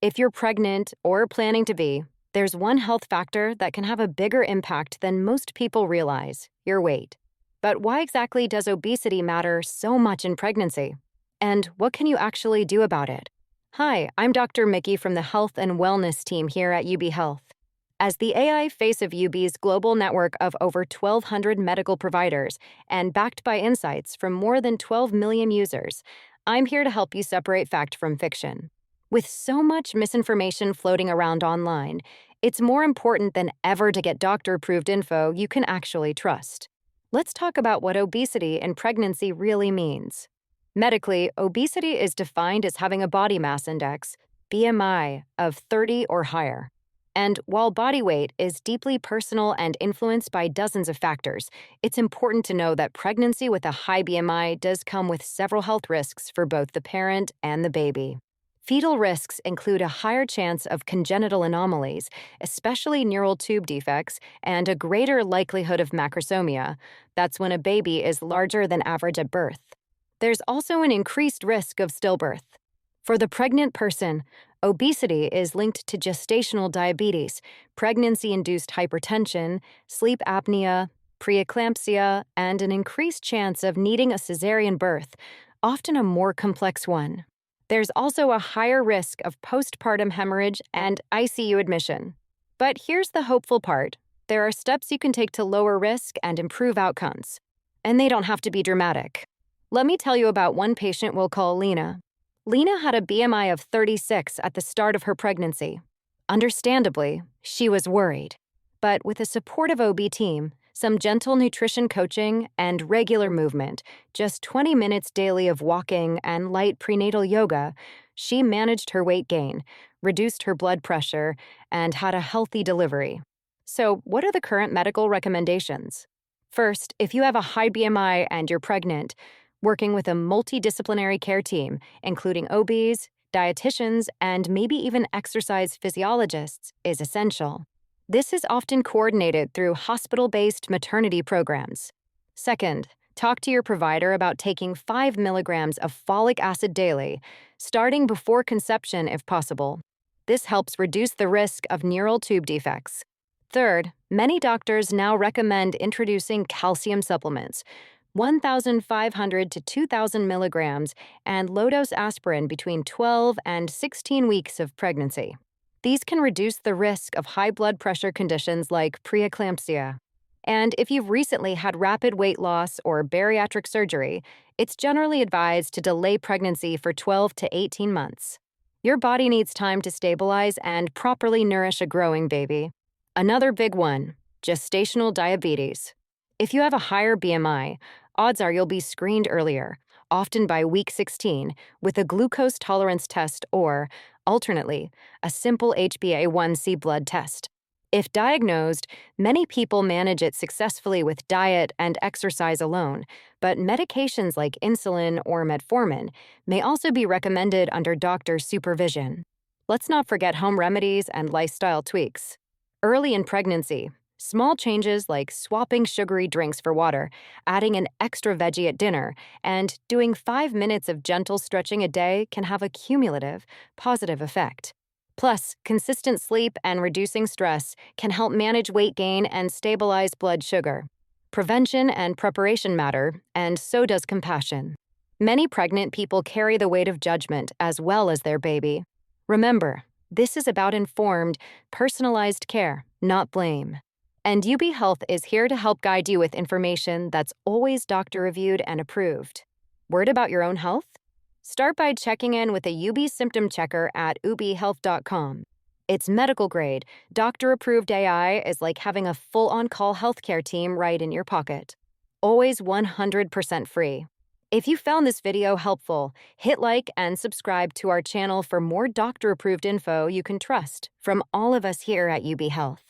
If you're pregnant or planning to be, there's one health factor that can have a bigger impact than most people realize: your weight. But why exactly does obesity matter so much in pregnancy? And what can you actually do about it? Hi, I'm Dr. Mickey from the Health and Wellness team here at Ubie Health. As the AI face of Ubie's global network of over 1,200 medical providers and backed by insights from more than 12 million users, I'm here to help you separate fact from fiction. With so much misinformation floating around online, it's more important than ever to get doctor-approved info you can actually trust. Let's talk about what obesity in pregnancy really means. Medically, obesity is defined as having a body mass index, BMI, of 30 or higher. And while body weight is deeply personal and influenced by dozens of factors, it's important to know that pregnancy with a high BMI does come with several health risks for both the parent and the baby. Fetal risks include a higher chance of congenital anomalies, especially neural tube defects, and a greater likelihood of macrosomia. That's when a baby is larger than average at birth. There's also an increased risk of stillbirth. For the pregnant person, obesity is linked to gestational diabetes, pregnancy-induced hypertension, sleep apnea, preeclampsia, and an increased chance of needing a cesarean birth, often a more complex one. There's also a higher risk of postpartum hemorrhage and ICU admission. But here's the hopeful part. There are steps you can take to lower risk and improve outcomes. And they don't have to be dramatic. Let me tell you about one patient we'll call Lena. Lena had a BMI of 36 at the start of her pregnancy. Understandably, she was worried. But with a supportive OB team, some gentle nutrition coaching, and regular movement, just 20 minutes daily of walking and light prenatal yoga, she managed her weight gain, reduced her blood pressure, and had a healthy delivery. So, what are the current medical recommendations? First, if you have a high BMI and you're pregnant, working with a multidisciplinary care team, including OBs, dietitians, and maybe even exercise physiologists, is essential. This is often coordinated through hospital-based maternity programs. Second, talk to your provider about taking 5 milligrams of folic acid daily, starting before conception if possible. This helps reduce the risk of neural tube defects. Third, many doctors now recommend introducing calcium supplements, 1,500 to 2,000 milligrams, and low-dose aspirin between 12 and 16 weeks of pregnancy. These can reduce the risk of high blood pressure conditions like preeclampsia. And if you've recently had rapid weight loss or bariatric surgery, it's generally advised to delay pregnancy for 12 to 18 months. Your body needs time to stabilize and properly nourish a growing baby. Another big one, gestational diabetes. If you have a higher BMI, odds are you'll be screened earlier, often by week 16, with a glucose tolerance test or, alternately, a simple HbA1c blood test. If diagnosed, many people manage it successfully with diet and exercise alone, but medications like insulin or metformin may also be recommended under doctor supervision. Let's not forget home remedies and lifestyle tweaks. Early in pregnancy, small changes like swapping sugary drinks for water, adding an extra veggie at dinner, and doing 5 minutes of gentle stretching a day can have a cumulative, positive effect. Plus, consistent sleep and reducing stress can help manage weight gain and stabilize blood sugar. Prevention and preparation matter, and so does compassion. Many pregnant people carry the weight of judgment as well as their baby. Remember, this is about informed, personalized care, not blame. And Ubie Health is here to help guide you with information that's always doctor-reviewed and approved. Worried about your own health? Start by checking in with a Ubie symptom checker at ubiehealth.com. It's medical-grade, doctor-approved AI is like having a full on-call healthcare team right in your pocket. Always 100% free. If you found this video helpful, hit like and subscribe to our channel for more doctor-approved info you can trust from all of us here at Ubie Health.